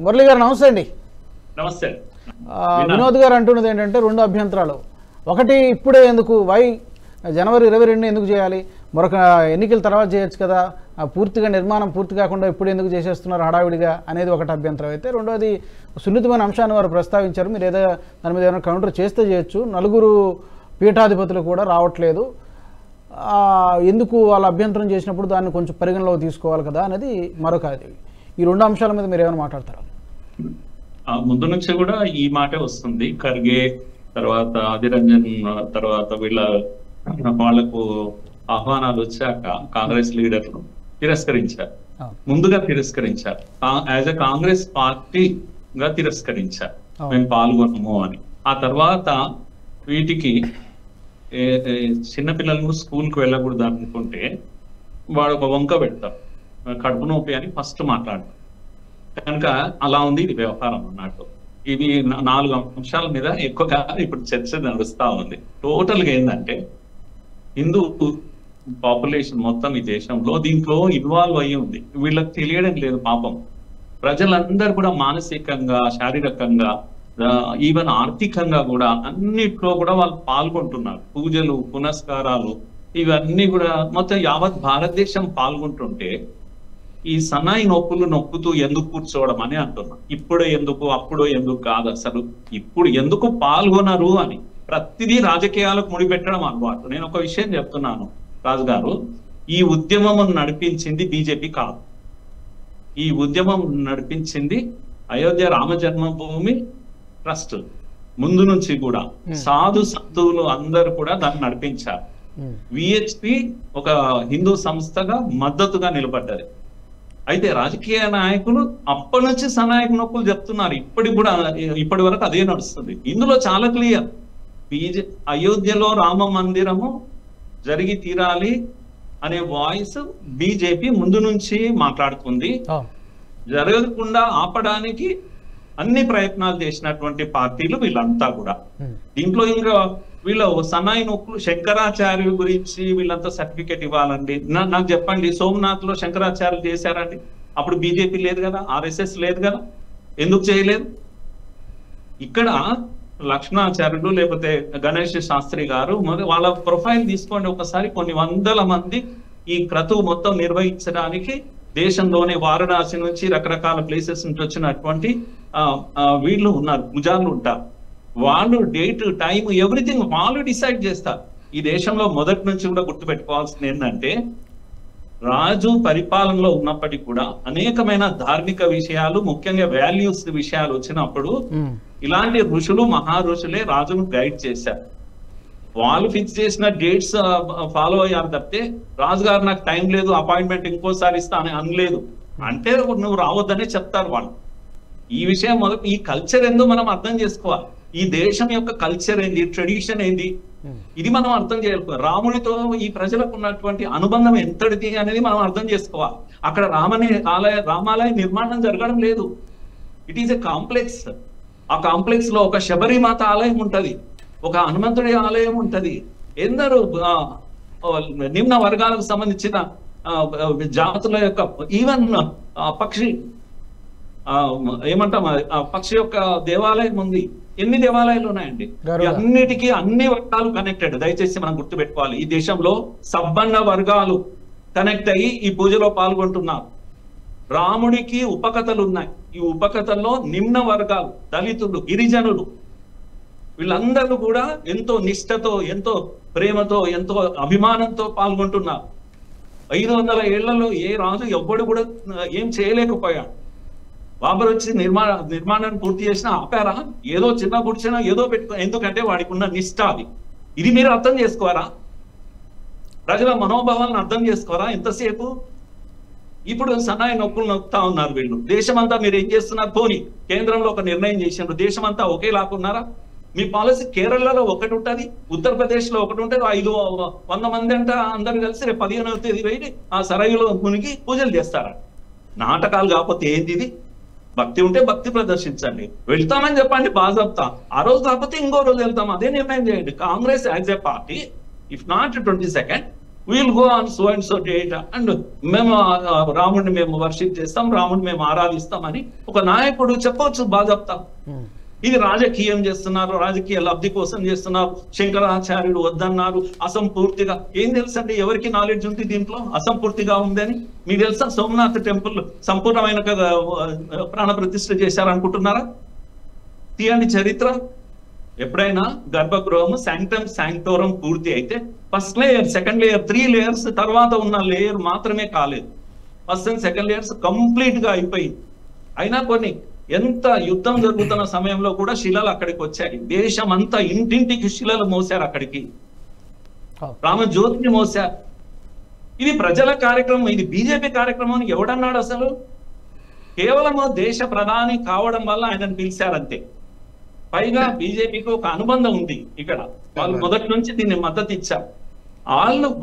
మురళి గారు నమస్తే అండి. నమస్తే. వినోద్ గారు అంటున్నది ఏంటంటే 2 అభ్యంతరాలు. ఒకటి, ఇప్పుడే ఎందుకు, జనవరి 22 ఎందుకు చేయాలి, మరొక ఎన్నికల తర్వాత చేయొచ్చు కదా, పూర్తిగా నిర్మాణం పూర్తి కాకుండా ఇప్పుడు ఎందుకు చేసేస్తున్నారు హడావిడిగా అనేది ఒకటి అభ్యంతరం అయితే, రెండోది సున్నితమైన అంశాన్ని వారు ప్రస్తావించారు. మీరు ఏదో దాని మీద ఏమైనా కౌంటర్ చేస్తే చేయొచ్చు, 4 పీఠాధిపతులు కూడా రావట్లేదు, ఎందుకు వాళ్ళ అభ్యంతరం చేసినప్పుడు దాన్ని కొంచెం పరిగణలోకి తీసుకోవాలి కదా అనేది మరొక. ఈ 2 అంశాల మీద మీరు ఏమైనా మాట్లాడతారా? ముందు నుంచి కూడా ఈ మాటే వస్తుంది. ఖర్గే తర్వాత అధిరంజన్ తర్వాత వాళ్లకు ఆహ్వానాలు వచ్చాక కాంగ్రెస్ లీడర్లు తిరస్కరించారు. ముందుగా తిరస్కరించారు, యాజ్ ఎ కాంగ్రెస్ పార్టీగా తిరస్కరించారు, మేము పాల్గొనము అని. ఆ తర్వాత వీటికి చిన్నపిల్లలను స్కూల్కి వెళ్ళకూడదు అనుకుంటే వాడు ఒక వంక పెడతారు, కడుపు నొప్పి అని ఫస్ట్ మాట్లాడతారు. కనుక అలా ఉంది ఇది వ్యవహారం అన్నట్టు. ఇవి 4 అంశాల మీద ఎక్కువగా ఇప్పుడు చర్చ నడుస్తా ఉంది. టోటల్ గా ఏంటంటే హిందూ పాపులేషన్ మొత్తం ఈ దేశంలో దీంట్లో ఇన్వాల్వ్ అయ్యి ఉంది. వీళ్ళకి తెలియడం లేదు పాపం. ప్రజలందరూ కూడా మానసికంగా, శారీరకంగా, ఈవెన్ ఆర్థికంగా కూడా అన్నిట్లో కూడా వాళ్ళు పాల్గొంటున్నారు. పూజలు, పునస్కారాలు ఇవన్నీ కూడా మొత్తం యావత్ భారతదేశం పాల్గొంటుంటే ఈ సన్నాయి నొప్పులు నొక్కుతూ ఎందుకు కూర్చోవడం అని అంటున్నా. ఇప్పుడు ఎందుకు, అప్పుడు ఎందుకు కాదు, అసలు ఇప్పుడు ఎందుకు పాల్గొనరు అని. ప్రతిదీ రాజకీయాలకు ముడిపెట్టడం అలవాటు. నేను ఒక విషయం చెప్తున్నాను రాజు గారు, ఈ ఉద్యమం నడిపించింది బీజేపీ కాదు. ఈ ఉద్యమం నడిపించింది అయోధ్య రామ జన్మభూమి ట్రస్ట్. ముందు నుంచి కూడా సాధు సంతువులు అందరూ కూడా దాన్ని నడిపించారు. విహెచ్పి ఒక హిందూ సంస్థగా మద్దతుగా నిలబడ్డది. అయితే రాజకీయ నాయకులు అప్పటి నుంచి సన్నాయక నొప్పులు చెప్తున్నారు. ఇప్పటి వరకు అదే నడుస్తుంది. ఇందులో చాలా క్లియర్, అయోధ్యలో రామ మందిరము జరిగి తీరాలి అనే వాయిస్ బీజేపీ ముందు నుంచి మాట్లాడుతుంది. జరగకుండా ఆపడానికి అన్ని ప్రయత్నాలు చేసినటువంటి పార్టీలు వీళ్ళంతా కూడా. దీంట్లో ఇంకా వీళ్ళు సన్నాయి నొప్పులు, శంకరాచార్య గురించి వీళ్ళంతా సర్టిఫికేట్ ఇవ్వాలండి. నాకు చెప్పండి, సోమనాథ్ లో శంకరాచార్యులు చేశారండి, అప్పుడు బీజేపీ లేదు కదా, ఆర్ఎస్ఎస్ లేదు కదా, ఎందుకు చేయలేదు? ఇక్కడ లక్ష్మణాచార్యులు లేకపోతే గణేష్ శాస్త్రి గారు వాళ్ళ ప్రొఫైల్ తీసుకోండి ఒకసారి. కొన్ని వందల మంది ఈ క్రతువు మొత్తం నిర్వహించడానికి దేశంలోనే వారణాసి నుంచి రకరకాల ప్లేసెస్ నుంచి వచ్చినటువంటి వీళ్ళు ఉన్నారు, ముజార్లు ఉంటారు. వాళ్ళు డేట్, టైం, ఎవ్రీథింగ్ వాళ్ళు డిసైడ్ చేస్తారు. ఈ దేశంలో మొదటి నుంచి కూడా గుర్తుపెట్టుకోవాల్సింది ఏంటంటే, రాజు పరిపాలనలో ఉన్నప్పటికీ కూడా అనేకమైన ధార్మిక విషయాలు, ముఖ్యంగా వాల్యూస్ విషయాలు వచ్చినప్పుడు ఇలాంటి ఋషులు, మహా ఋషులే రాజును గైడ్ చేశారు. వాళ్ళు ఫిక్స్ చేసిన డేట్స్ ఫాలో అయ్యారు తప్పితే రాజుగారు నాకు టైం లేదు, అపాయింట్మెంట్ ఇంకోసారి ఇస్తా అని అనలేదు. అంటే నువ్వు రావద్దనే చెప్తారు వాళ్ళు. ఈ విషయం ఈ కల్చర్ ఏందో మనం అర్థం చేసుకోవాలి. ఈ దేశం యొక్క కల్చర్ ఏంది, ట్రెడిషన్ ఏంది, ఇది మనం అర్థం చేయాలి. రాముడితో ఈ ప్రజలకు ఉన్నటువంటి అనుబంధం ఎంతటిది అనేది మనం అర్థం చేసుకోవాలి. అక్కడ రామాలయ నిర్మాణం జరగడం లేదు. It is a complex. ఆ కాంప్లెక్స్ లో ఒక శబరిమాత ఆలయం ఉంటది, ఒక హనుమంతుడి ఆలయం ఉంటది. ఎందరో నిమ్న వర్గాలకు సంబంధించిన జాతుల యొక్క ఈవెన్ పక్షి ఏమంటాం, పక్షి యొక్క దేవాలయం ఉంది. ఎన్ని దేవాలయాలు ఉన్నాయండి? అన్నిటికీ అన్ని వర్గాలు కనెక్టెడ్. దయచేసి మనం గుర్తుపెట్టుకోవాలి, ఈ దేశంలో సబ్బన్న వర్గాలు కనెక్ట్ అయ్యి ఈ పూజలో పాల్గొంటున్నారు. రాముడికి ఉపకథలు ఉన్నాయి. ఈ ఉపకథల్లో నిమ్న వర్గాలు, దళితులు, గిరిజనులు వీళ్ళందరూ కూడా ఎంతో నిష్ఠతో, ఎంతో ప్రేమతో, ఎంతో అభిమానంతో పాల్గొంటున్నారు. 500 ఏళ్లలో ఏ రాజు ఎవ్వడు కూడా ఏం చేయలేకపోయాడు. బాబర్ వచ్చి నిర్మాణాన్ని పూర్తి చేసినా ఆపారా? ఏదో చిన్న గుడిచినా ఏదో పెట్టుకో, ఎందుకంటే వాడికి ఉన్న నిష్ఠ అది. ఇది మీరు అర్థం చేసుకోరా? ప్రజల మనోభావాలను అర్థం చేసుకోరా? ఎంతసేపు ఇప్పుడు సన్నాయి నొప్పులు నొక్కుతా ఉన్నారు వీళ్ళు. దేశమంతా మీరు ఏం చేస్తున్నారు? పోనీ కేంద్రంలో ఒక నిర్ణయం చేసినారు, దేశమంతా ఒకేలాకున్నారా? మీ పాలసీ కేరళలో ఒకటి ఉంటుంది, ఉత్తరప్రదేశ్ లో ఒకటి ఉంటుంది. 500 మంది అంట అందరు కలిసి రేపు 15వ తేదీ పోయి ఆ సరాయిలో మునిగి పూజలు చేస్తారా? నాటకాలు కాకపోతే ఏంది ఇది? భక్తి ఉంటే భక్తి ప్రదర్శించండి, వెళ్తామని చెప్పండి బాజాబ్తా. ఆ రోజు కాకపోతే ఇంకో రోజు వెళ్తాం, అదే నిర్ణయం చేయండి. Congress as a party, if not 22nd, we'll go on so and so date and మేము రాముడిని మేము వర్షిప్ చేస్తాం, రాముడిని మేము ఆరాధిస్తామని ఒక నాయకుడు చెప్పవచ్చు బాధప్తా. ఇది రాజకీయం చేస్తున్నారు, రాజకీయ లబ్ధి కోసం చేస్తున్నారు. శంకరాచార్యుడు వద్దన్నారు అసంపూర్తిగా. ఏం తెలుసండి, ఎవరికి నాలెడ్జ్ ఉంది దీంట్లో అసంపూర్తిగా ఉందని? మీకు తెలుసా సోమనాథ్ టెంపుల్ సంపూర్ణమైన ప్రాణ ప్రతిష్ఠ చేశారనుకుంటున్నారా? తీయండి చరిత్ర. ఎప్పుడైనా గర్భగృహము శాంక్టమ్ శాంక్టోరం పూర్తి అయితే first layer, second layer, 3 layers తర్వాత ఉన్న లేయర్ మాత్రమే కాలేదు. First and second layers complete గా అయిపోయింది. అయినా కొన్ని ఎంత యుద్ధం జరుగుతున్న సమయంలో కూడా శిలలు అక్కడికి వచ్చాయి. దేశం అంతా ఇంటింటికి శిలలు మోసారు అక్కడికి, రామజ్యోతిని మోసారు. ఇది ప్రజల కార్యక్రమం, ఇది బీజేపీ కార్యక్రమం అని ఎవడన్నాడు అసలు? కేవలం దేశ ప్రధాని కావడం వల్ల ఆయనను పిలిచారంతే. పైగా బీజేపీకి ఒక అనుబంధం ఉంది ఇక్కడ, వాళ్ళు మొదటి నుంచి దీన్ని మద్దతు ఇచ్చారు.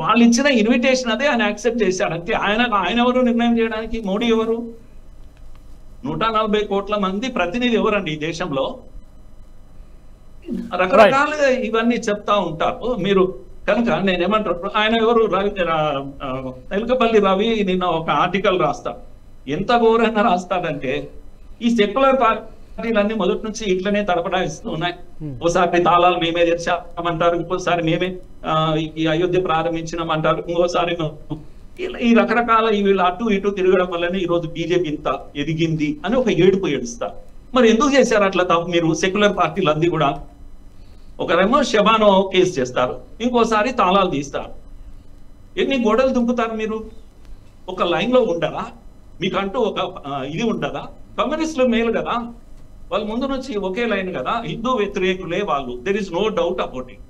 వాళ్ళు ఇచ్చిన ఇన్విటేషన్ అదే ఆయన యాక్సెప్ట్ చేశాడు అంతే. ఆయన ఎవరు నిర్ణయం చేయడానికి? మోడీ ఎవరు? 140 కోట్ల మంది ప్రతినిధి ఎవరండి ఈ దేశంలో? రకరకాలుగా ఇవన్నీ చెప్తా ఉంటారు మీరు. కనుక నేనేమంటారు, ఆయన ఎవరు? తెలకపల్లి రవి నిన్న ఒక ఆర్టికల్ రాస్తాడు. ఎంత ఘోరంగా రాస్తాడంటే, ఈ సెక్యులర్ పార్టీలన్నీ మొదటి నుంచి ఇట్లనే తడపడాయిస్తూ ఉన్నాయి. ఓసారి తాళాలు మేమే తెచ్చామంటారు, ఇంకోసారి మేమే ఈ అయోధ్య ప్రారంభించినామంటారు, ఇంకోసారి ఈ రకరకాల వీళ్ళు అటు ఇటు తిరగడం వల్లనే ఈ రోజు బీజేపీ ఇంత ఎదిగింది అని ఒక ఏడుపు ఏడుస్తారు. మరి ఎందుకు చేశారు అట్లా తప్పు? మీరు సెక్యులర్ పార్టీలు అన్ని కూడా ఒకరేమో శబానో కేసు చేస్తారు, ఇంకోసారి తాళాలు తీస్తారు. ఎన్ని గోడలు దుంకుతారు మీరు? ఒక లైన్ లో ఉండరా? మీకంటూ ఒక ఇది ఉండదా? కమ్యూనిస్టులు మేలు కదా, వాళ్ళ ముందు నుంచి ఒకే లైన్ కదా, హిందూ వ్యతిరేకులే వాళ్ళు, there is no doubt about it.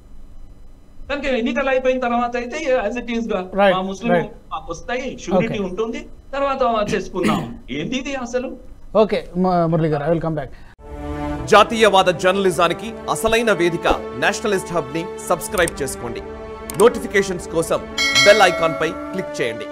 కనుక ఎన్నికలు అయిపోయిన తర్వాత అయితే యాజ్ ఇట్ ఈస్ గా మా ముస్లిం మాకు వస్తాయి, షూరిటీ ఉంటుంది, తర్వాత చేసుకుందాం. ఏంది ఇది అసలు? ఓకే మురళి గారు, ఐ విల్ కమ్ బ్యాక్. జాతీయవాద జర్నలిజానికి అసలైన వేదిక నేషనలిస్ట్ హబ్ ని సబ్స్క్రైబ్ చేసుకోండి. నోటిఫికేషన్స్ కోసం బెల్ ఐకాన్ పై క్లిక్ చేయండి.